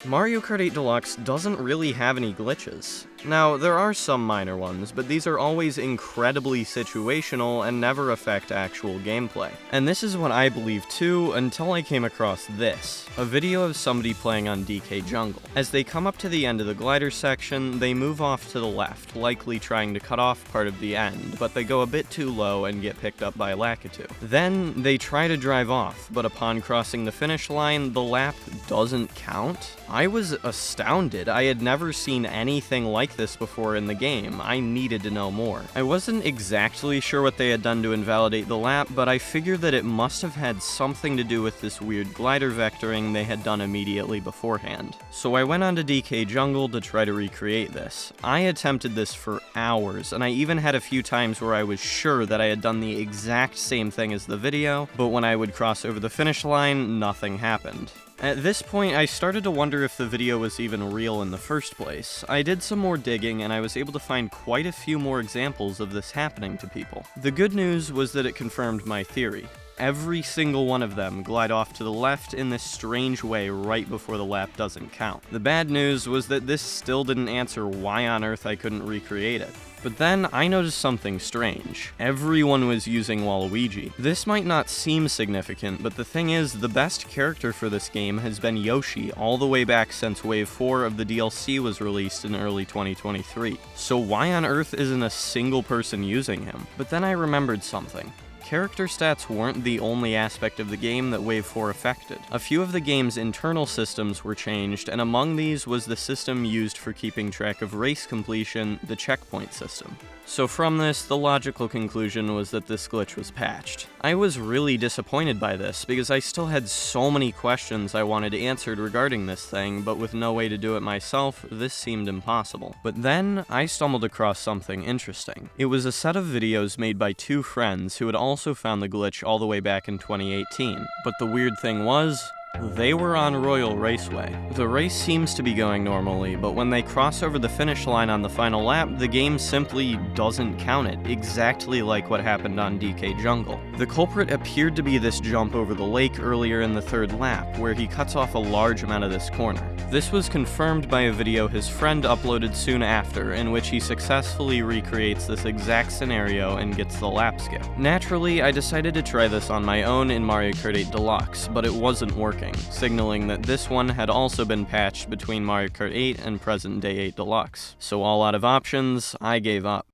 Mario Kart 8 Deluxe doesn't really have any glitches. Now, there are some minor ones, but these are always incredibly situational and never affect actual gameplay. And this is what I believed too, until I came across this, a video of somebody playing on DK Jungle. As they come up to the end of the glider section, they move off to the left, likely trying to cut off part of the end, but they go a bit too low and get picked up by Lakitu. Then, they try to drive off, but upon crossing the finish line, the lap doesn't count. I was astounded. I had never seen anything like this before in the game. I needed to know more. I wasn't exactly sure what they had done to invalidate the lap, but I figured that it must have had something to do with this weird glider vectoring they had done immediately beforehand. So I went on to DK Jungle to try to recreate this. I attempted this for hours, and I even had a few times where I was sure that I had done the exact same thing as the video, but when I would cross over the finish line, nothing happened. At this point, I started to wonder if the video was even real in the first place. I did some more digging, and I was able to find quite a few more examples of this happening to people. The good news was that it confirmed my theory. Every single one of them glide off to the left in this strange way right before the lap doesn't count. The bad news was that this still didn't answer why on earth I couldn't recreate it. But then I noticed something strange. Everyone was using Waluigi. This might not seem significant, but the thing is, the best character for this game has been Yoshi all the way back since Wave 4 of the DLC was released in early 2023. So why on earth isn't a single person using him? But then I remembered something. Character stats weren't the only aspect of the game that Wave 4 affected. A few of the game's internal systems were changed, and among these was the system used for keeping track of race completion, the checkpoint system. So from this, the logical conclusion was that this glitch was patched. I was really disappointed by this, because I still had so many questions I wanted answered regarding this thing, but with no way to do it myself, this seemed impossible. But then, I stumbled across something interesting. It was a set of videos made by two friends who had also found the glitch all the way back in 2018. But the weird thing was, they were on Royal Raceway. The race seems to be going normally, but when they cross over the finish line on the final lap, the game simply doesn't count it, exactly like what happened on DK Jungle. The culprit appeared to be this jump over the lake earlier in the third lap, where he cuts off a large amount of this corner. This was confirmed by a video his friend uploaded soon after, in which he successfully recreates this exact scenario and gets the lap skip. Naturally, I decided to try this on my own in Mario Kart 8 Deluxe, but it wasn't working, signaling that this one had also been patched between Mario Kart 8 and present-day 8 Deluxe. So all out of options, I gave up.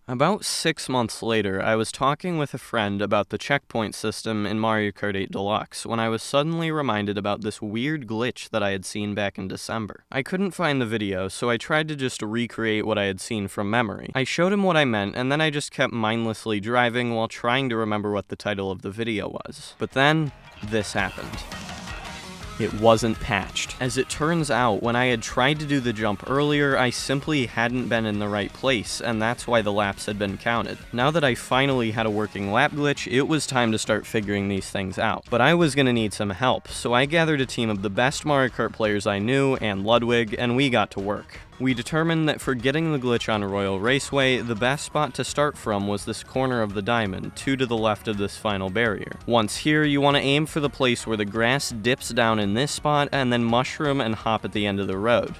About 6 months later, I was talking with a friend about the checkpoint system in Mario Kart 8 Deluxe when I was suddenly reminded about this weird glitch that I had seen back in December. I couldn't find the video, so I tried to just recreate what I had seen from memory. I showed him what I meant, and then I just kept mindlessly driving while trying to remember what the title of the video was. But then, this happened. It wasn't patched. As it turns out, when I had tried to do the jump earlier, I simply hadn't been in the right place, and that's why the laps had been counted. Now that I finally had a working lap glitch, it was time to start figuring these things out. But I was gonna need some help, so I gathered a team of the best Mario Kart players I knew, and Ludwig, and we got to work. We determined that for getting the glitch on Royal Raceway, the best spot to start from was this corner of the diamond, 2 to the left of this final barrier. Once here, you want to aim for the place where the grass dips down in this spot, and then mushroom and hop at the end of the road.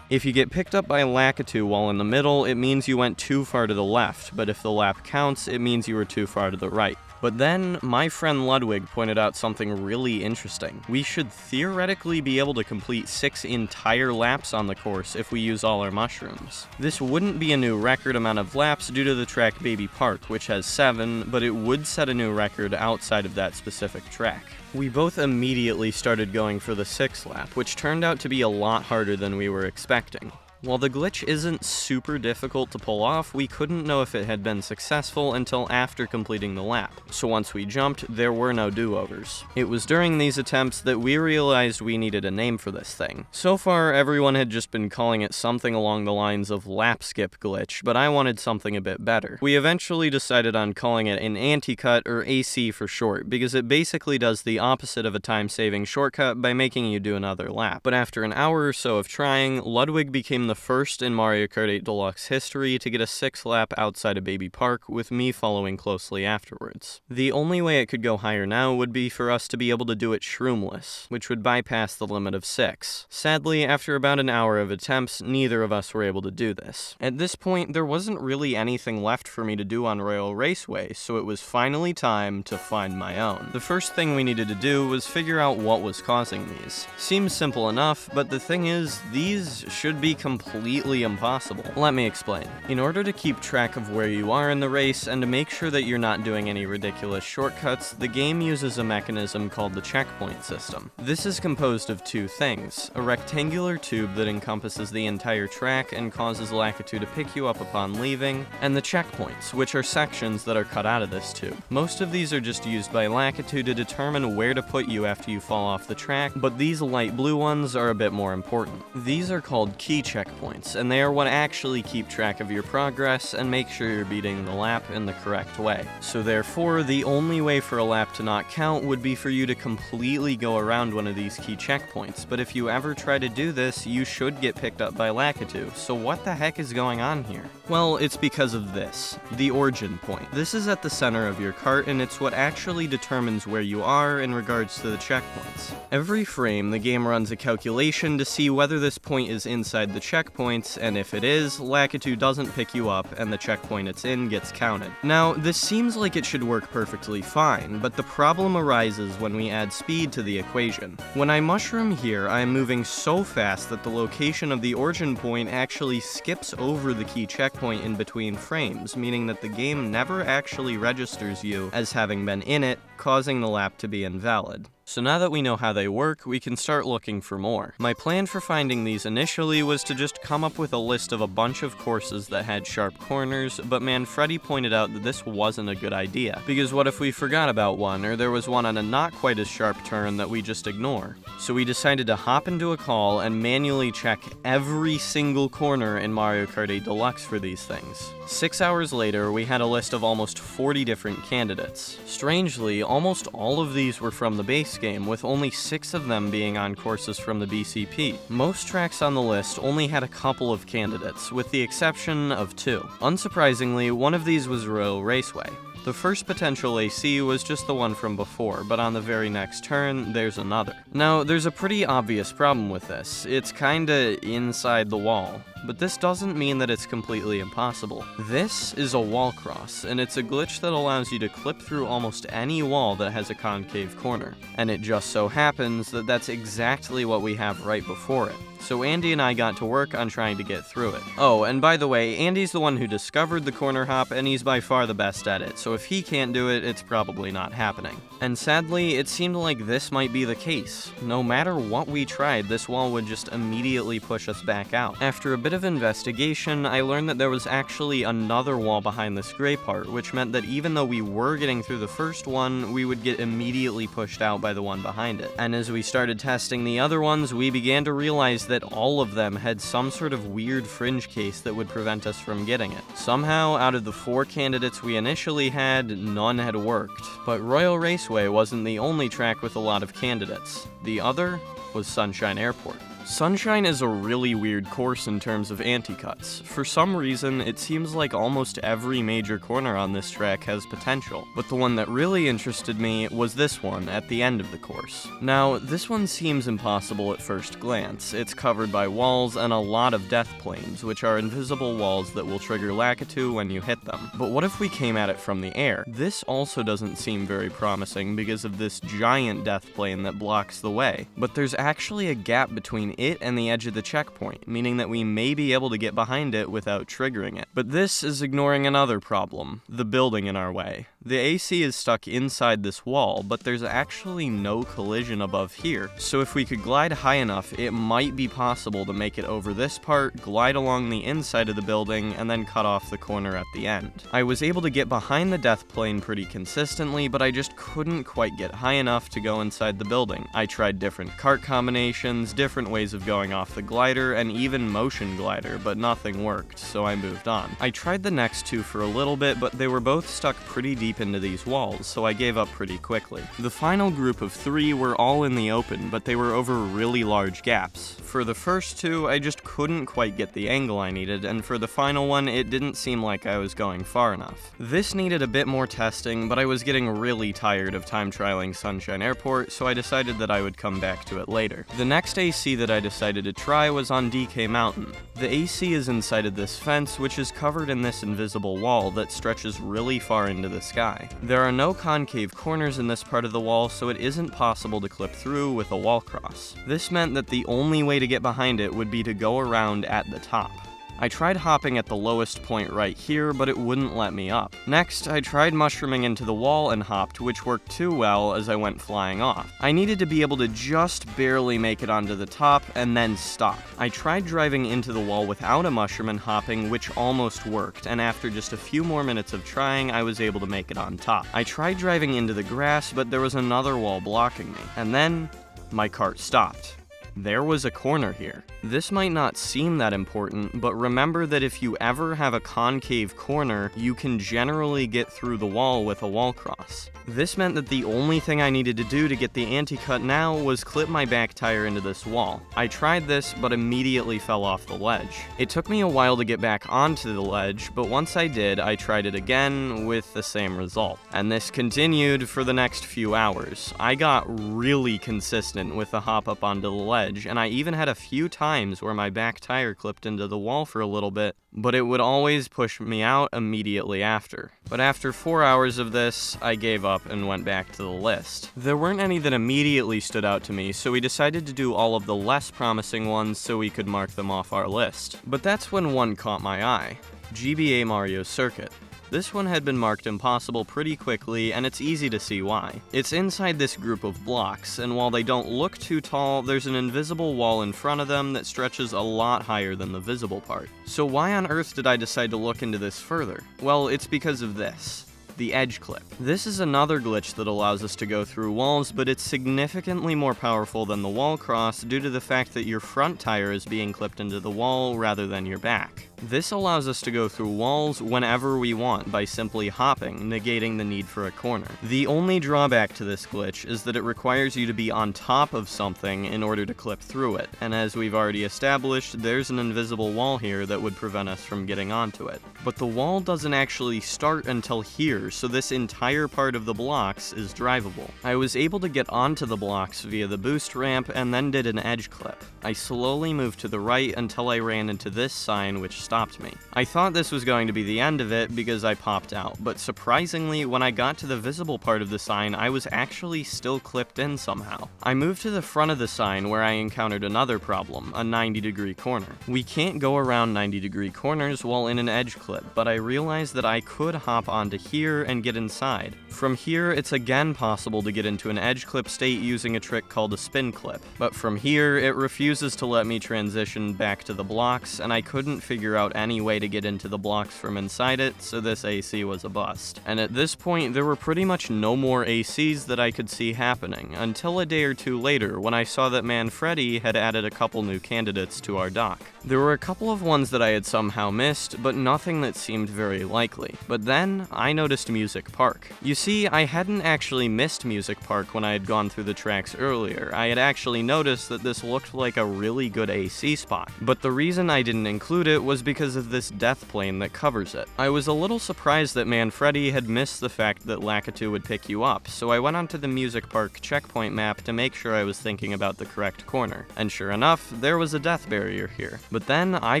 If you get picked up by Lakitu while in the middle, it means you went too far to the left, but if the lap counts, it means you were too far to the right. But then, my friend Ludwig pointed out something really interesting. We should theoretically be able to complete 6 entire laps on the course if we use all our mushrooms. This wouldn't be a new record amount of laps due to the track Baby Park, which has 7, but it would set a new record outside of that specific track. We both immediately started going for the 6th lap, which turned out to be a lot harder than we were expecting. While the glitch isn't super difficult to pull off, we couldn't know if it had been successful until after completing the lap. So once we jumped, there were no do-overs. It was during these attempts that we realized we needed a name for this thing. So far, everyone had just been calling it something along the lines of lap skip glitch, but I wanted something a bit better. We eventually decided on calling it an Anticut, or AC for short, because it basically does the opposite of a time-saving shortcut by making you do another lap. But after an hour or so of trying, Ludwig became the first in Mario Kart 8 Deluxe history to get a 6-lap outside a baby park, with me following closely afterwards. The only way it could go higher now would be for us to be able to do it shroomless, which would bypass the limit of 6. Sadly, after about an hour of attempts, neither of us were able to do this. At this point, there wasn't really anything left for me to do on Royal Raceway, so it was finally time to find my own. The first thing we needed to do was figure out what was causing these. Seems simple enough, but the thing is, these should be completely impossible. Let me explain. In order to keep track of where you are in the race and to make sure that you're not doing any ridiculous shortcuts, the game uses a mechanism called the checkpoint system. This is composed of two things: a rectangular tube that encompasses the entire track and causes Lakitu to pick you up upon leaving, and the checkpoints, which are sections that are cut out of this tube. Most of these are just used by Lakitu to determine where to put you after you fall off the track, but these light blue ones are a bit more important. These are called key checkpoints, and they are what actually keep track of your progress and make sure you're beating the lap in the correct way. So therefore, the only way for a lap to not count would be for you to completely go around one of these key checkpoints, but if you ever try to do this, you should get picked up by Lakitu. So what the heck is going on here? Well, it's because of this, the origin point. This is at the center of your kart, and it's what actually determines where you are in regards to the checkpoints. Every frame, the game runs a calculation to see whether this point is inside the checkpoints, and if it is, Lakitu doesn't pick you up, and the checkpoint it's in gets counted. Now, this seems like it should work perfectly fine, but the problem arises when we add speed to the equation. When I mushroom here, I am moving so fast that the location of the origin point actually skips over the key checkpoint in between frames, meaning that the game never actually registers you as having been in it, causing the lap to be invalid. So now that we know how they work, we can start looking for more. My plan for finding these initially was to just come up with a list of a bunch of courses that had sharp corners, but Manfredi pointed out that this wasn't a good idea, because what if we forgot about one, or there was one on a not quite as sharp turn that we just ignore? So we decided to hop into a call and manually check every single corner in Mario Kart 8 Deluxe for these things. 6 hours later, we had a list of almost 40 different candidates. Strangely, almost all of these were from the base game, with only 6 of them being on courses from the BCP. Most tracks on the list only had a couple of candidates, with the exception of 2. Unsurprisingly, one of these was Royal Raceway. The first potential AC was just the one from before, but on the very next turn, there's another. Now, there's a pretty obvious problem with this. It's kinda inside the wall. But this doesn't mean that it's completely impossible. This is a wall cross, and it's a glitch that allows you to clip through almost any wall that has a concave corner. And it just so happens that that's exactly what we have right before it. So Andy and I got to work on trying to get through it. Oh, and by the way, Andy's the one who discovered the corner hop, and he's by far the best at it, so if he can't do it, it's probably not happening. And sadly, it seemed like this might be the case. No matter what we tried, this wall would just immediately push us back out. After a bit of investigation, I learned that there was actually another wall behind this gray part, which meant that even though we were getting through the first one, we would get immediately pushed out by the one behind it. And as we started testing the other ones, we began to realize that all of them had some sort of weird fringe case that would prevent us from getting it. Somehow, out of the 4 candidates we initially had, none had worked. But Royal Raceway wasn't the only track with a lot of candidates. The other was Sunshine Airport. Sunshine is a really weird course in terms of anti-cuts. For some reason, it seems like almost every major corner on this track has potential, but the one that really interested me was this one at the end of the course. Now, this one seems impossible at first glance. It's covered by walls and a lot of death planes, which are invisible walls that will trigger Lakitu when you hit them. But what if we came at it from the air? This also doesn't seem very promising because of this giant death plane that blocks the way, but there's actually a gap between it and the edge of the checkpoint, meaning that we may be able to get behind it without triggering it. But this is ignoring another problem, the building in our way. The AC is stuck inside this wall, but there's actually no collision above here, so if we could glide high enough, it might be possible to make it over this part, glide along the inside of the building, and then cut off the corner at the end. I was able to get behind the death plane pretty consistently, but I just couldn't quite get high enough to go inside the building. I tried different kart combinations, different ways of going off the glider, and even motion glider, but nothing worked, so I moved on. I tried the next 2 for a little bit, but they were both stuck pretty deep deep into these walls, so I gave up pretty quickly. The final group of 3 were all in the open, but they were over really large gaps. For the first 2, I just couldn't quite get the angle I needed, and for the final one, it didn't seem like I was going far enough. This needed a bit more testing, but I was getting really tired of time trialing Sunshine Airport, so I decided that I would come back to it later. The next AC that I decided to try was on DK Mountain. The AC is inside of this fence, which is covered in this invisible wall that stretches really far into the sky. There are no concave corners in this part of the wall, so it isn't possible to clip through with a wall cross. This meant that the only way to get behind it would be to go around at the top. I tried hopping at the lowest point right here, but it wouldn't let me up. Next, I tried mushrooming into the wall and hopped, which worked too well as I went flying off. I needed to be able to just barely make it onto the top and then stop. I tried driving into the wall without a mushroom and hopping, which almost worked, and after just a few more minutes of trying, I was able to make it on top. I tried driving into the grass, but there was another wall blocking me, and then my cart stopped. There was a corner here. This might not seem that important, but remember that if you ever have a concave corner, you can generally get through the wall with a wall cross. This meant that the only thing I needed to do to get the Anticut now was clip my back tire into this wall. I tried this, but immediately fell off the ledge. It took me a while to get back onto the ledge, but once I did, I tried it again with the same result. And this continued for the next few hours. I got really consistent with the hop up onto the ledge, and I even had a few times where my back tire clipped into the wall for a little bit, but it would always push me out immediately after. But after 4 hours of this, I gave up and went back to the list. There weren't any that immediately stood out to me, so we decided to do all of the less promising ones so we could mark them off our list. But that's when one caught my eye: GBA Mario Circuit. This one had been marked impossible pretty quickly, and it's easy to see why. It's inside this group of blocks, and while they don't look too tall, there's an invisible wall in front of them that stretches a lot higher than the visible part. So why on earth did I decide to look into this further? Well, it's because of this: the edge clip. This is another glitch that allows us to go through walls, but it's significantly more powerful than the wall cross due to the fact that your front tire is being clipped into the wall rather than your back. This allows us to go through walls whenever we want by simply hopping, negating the need for a corner. The only drawback to this glitch is that it requires you to be on top of something in order to clip through it, and as we've already established, there's an invisible wall here that would prevent us from getting onto it. But the wall doesn't actually start until here, so this entire part of the blocks is drivable. I was able to get onto the blocks via the boost ramp and then did an edge clip. I slowly moved to the right until I ran into this sign, which stopped me. I thought this was going to be the end of it because I popped out, but surprisingly, when I got to the visible part of the sign, I was actually still clipped in somehow. I moved to the front of the sign where I encountered another problem: a 90-degree corner. We can't go around 90-degree corners while in an edge clip, but I realized that I could hop onto here and get inside. From here, it's again possible to get into an edge clip state using a trick called a spin clip, but from here, it refuses to let me transition back to the blocks, and I couldn't figure out any way to get into the blocks from inside it, so this AC was a bust. And at this point, there were pretty much no more ACs that I could see happening, until a day or two later when I saw that Manfredi had added a couple new candidates to our dock. There were a couple of ones that I had somehow missed, but nothing that seemed very likely. But then, I noticed Music Park. You see, I hadn't actually missed Music Park when I had gone through the tracks earlier. I had actually noticed that this looked like a really good AC spot. But the reason I didn't include it was because of this death plane that covers it. I was a little surprised that Manfredi had missed the fact that Lakitu would pick you up, so I went onto the Music Park checkpoint map to make sure I was thinking about the correct corner. And sure enough, there was a death barrier here. But then I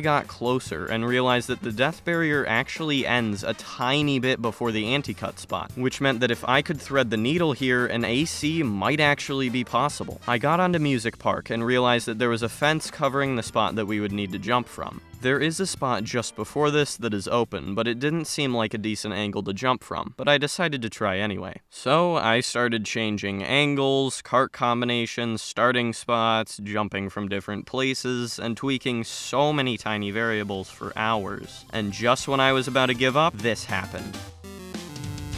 got closer and realized that the death barrier actually ends a tiny bit before the Anticut spot, which meant that if I could thread the needle here, an AC might actually be possible. I got onto Music Park and realized that there was a fence covering the spot that we would need to jump from. There is a spot just before this that is open, but it didn't seem like a decent angle to jump from, but I decided to try anyway. So I started changing angles, cart combinations, starting spots, jumping from different places, and tweaking so many tiny variables for hours. And just when I was about to give up, this happened.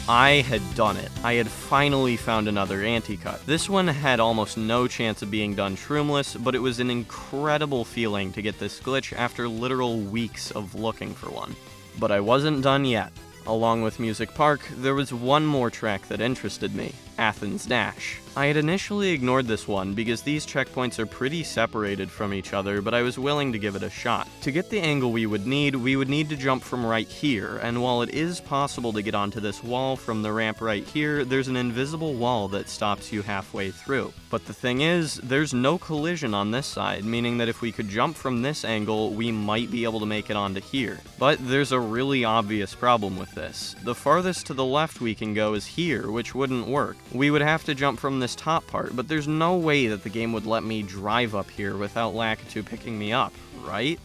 I had done it. I had finally found another Anticut. This one had almost no chance of being done shroomless, but it was an incredible feeling to get this glitch after literal weeks of looking for one. But I wasn't done yet. Along with Music Park, there was one more track that interested me, Athens Dash. I had initially ignored this one because these checkpoints are pretty separated from each other, but I was willing to give it a shot. To get the angle we would need to jump from right here, and while it is possible to get onto this wall from the ramp right here, there's an invisible wall that stops you halfway through. But the thing is, there's no collision on this side, meaning that if we could jump from this angle, we might be able to make it onto here. But there's a really obvious problem with this. The farthest to the left we can go is here, which wouldn't work. We would have to jump from this top part, but there's no way that the game would let me drive up here without Lakitu picking me up, right?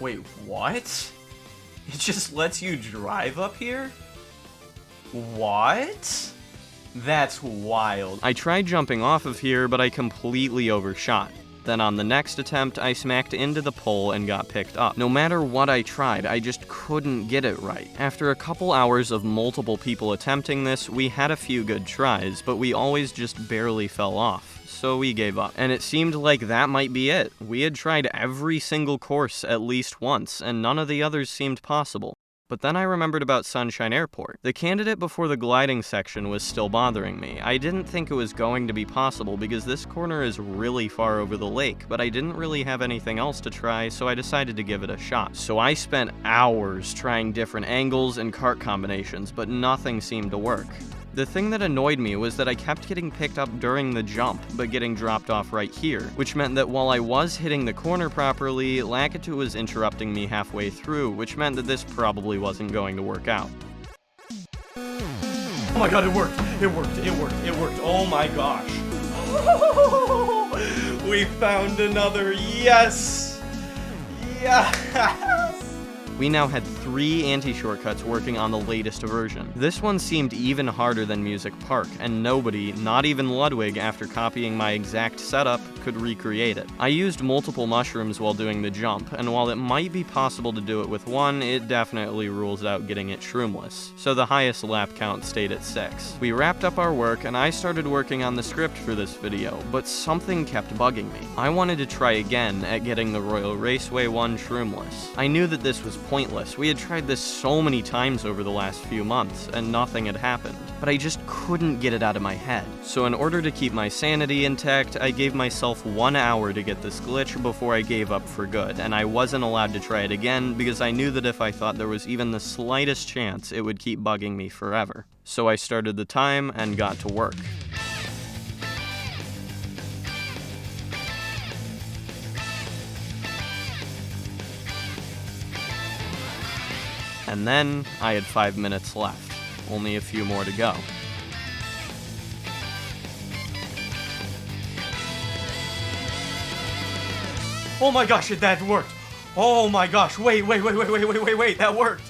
Wait, what? It just lets you drive up here? What? That's wild. I tried jumping off of here, but I completely overshot. Then on the next attempt, I smacked into the pole and got picked up. No matter what I tried, I just couldn't get it right. After a couple hours of multiple people attempting this, we had a few good tries, but we always just barely fell off, so we gave up. And it seemed like that might be it. We had tried every single course at least once, and none of the others seemed possible. But then I remembered about Sunshine Airport. The candidate before the gliding section was still bothering me. I didn't think it was going to be possible because this corner is really far over the lake, but I didn't really have anything else to try, so I decided to give it a shot. So I spent hours trying different angles and kart combinations, but nothing seemed to work. The thing that annoyed me was that I kept getting picked up during the jump, but getting dropped off right here, which meant that while I was hitting the corner properly, Lakitu was interrupting me halfway through, which meant that this probably wasn't going to work out. Oh my god, it worked! It worked, it worked, it worked, oh my gosh! We found another, yes! Yes! We now had 3 anti-shortcuts working on the latest version. This one seemed even harder than Music Park, and nobody, not even Ludwig after copying my exact setup, could recreate it. I used multiple mushrooms while doing the jump, and while it might be possible to do it with one, it definitely rules out getting it shroomless, so the highest lap count stayed at 6. We wrapped up our work, and I started working on the script for this video, but something kept bugging me. I wanted to try again at getting the Royal Raceway one shroomless. I knew that this was pointless. We had tried this so many times over the last few months, and nothing had happened. But I just couldn't get it out of my head. So in order to keep my sanity intact, I gave myself 1 hour to get this glitch before I gave up for good, and I wasn't allowed to try it again because I knew that if I thought there was even the slightest chance, it would keep bugging me forever. So I started the time and got to work. And then, I had 5 minutes left. Only a few more to go. Oh my gosh, that worked! Oh my gosh, wait, that worked!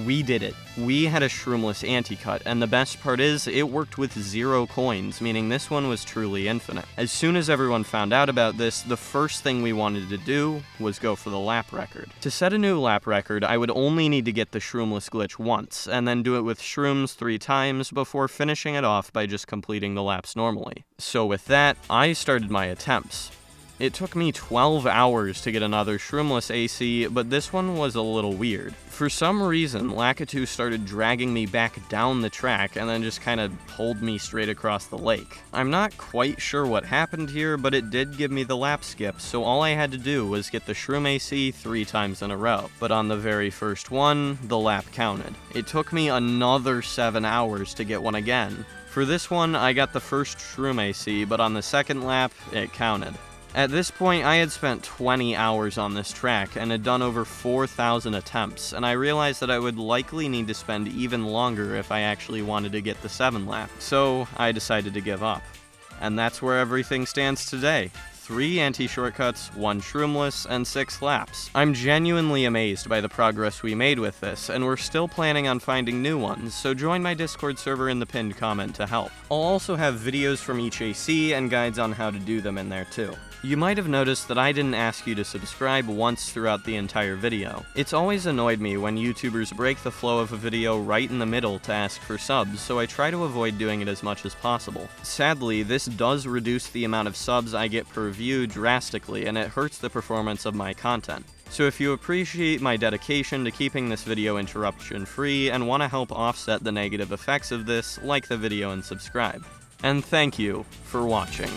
We did it. We had a shroomless Anticut, and the best part is, it worked with 0 coins, meaning this one was truly infinite. As soon as everyone found out about this, the first thing we wanted to do was go for the lap record. To set a new lap record, I would only need to get the shroomless glitch once, and then do it with shrooms 3 times before finishing it off by just completing the laps normally. So with that, I started my attempts. It took me 12 hours to get another shroomless AC, but this one was a little weird. For some reason, Lakitu started dragging me back down the track and then just kind of pulled me straight across the lake. I'm not quite sure what happened here, but it did give me the lap skip, so all I had to do was get the shroom AC 3 times in a row. But on the very first one, the lap counted. It took me another 7 hours to get one again. For this one, I got the first shroom AC, but on the second lap, it counted. At this point, I had spent 20 hours on this track and had done over 4,000 attempts, and I realized that I would likely need to spend even longer if I actually wanted to get the 7 lap, so I decided to give up. And that's where everything stands today. 3 anti-shortcuts, 1 shroomless, and 6 laps. I'm genuinely amazed by the progress we made with this, and we're still planning on finding new ones, so join my Discord server in the pinned comment to help. I'll also have videos from each AC and guides on how to do them in there too. You might have noticed that I didn't ask you to subscribe once throughout the entire video. It's always annoyed me when YouTubers break the flow of a video right in the middle to ask for subs, so I try to avoid doing it as much as possible. Sadly, this does reduce the amount of subs I get per view drastically, and it hurts the performance of my content. So if you appreciate my dedication to keeping this video interruption-free and want to help offset the negative effects of this, like the video and subscribe. And thank you for watching.